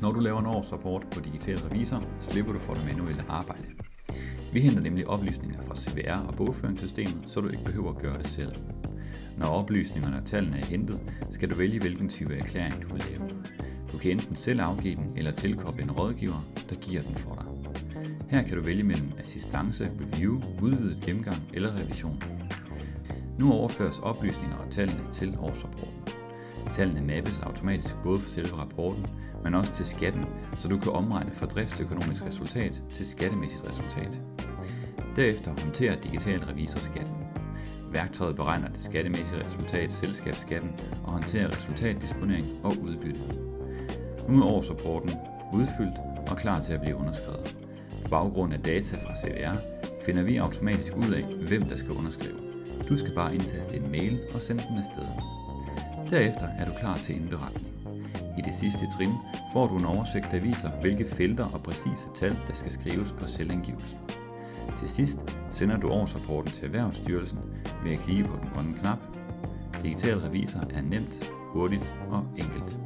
Når du laver en årsrapport på Digital Revisor, slipper du for det manuelle arbejde. Vi henter nemlig oplysninger fra CVR og bogføringssystemet, så du ikke behøver at gøre det selv. Når oplysningerne og tallene er hentet, skal du vælge hvilken type erklæring du vil lave. Du kan enten selv afgive den eller tilkoble en rådgiver, der giver den for dig. Her kan du vælge mellem assistance, review, udvidet gennemgang eller revision. Nu overføres oplysninger og tallene til årsrapporten. Tallene mappes automatisk både for selve rapporten, men også til skatten, så du kan omregne fra driftsøkonomisk resultat til skattemæssigt resultat. Derefter håndterer Digital Revisor skatten. Værktøjet beregner det skattemæssige resultat, selskabsskatten og håndterer resultatdisponering og udbytte. Nu er årsrapporten udfyldt og klar til at blive underskrevet. På baggrund af data fra CVR finder vi automatisk ud af, hvem der skal underskrive. Du skal bare indtaste en mail og sende den afsted. Derefter er du klar til indberetning. I det sidste trin får du en oversigt, der viser, hvilke felter og præcise tal, der skal skrives på selvangivelsen. Til sidst sender du årsrapporten til Erhvervsstyrelsen ved at klikke på den grønne knap. Digital Revisor er nemt, hurtigt og enkelt.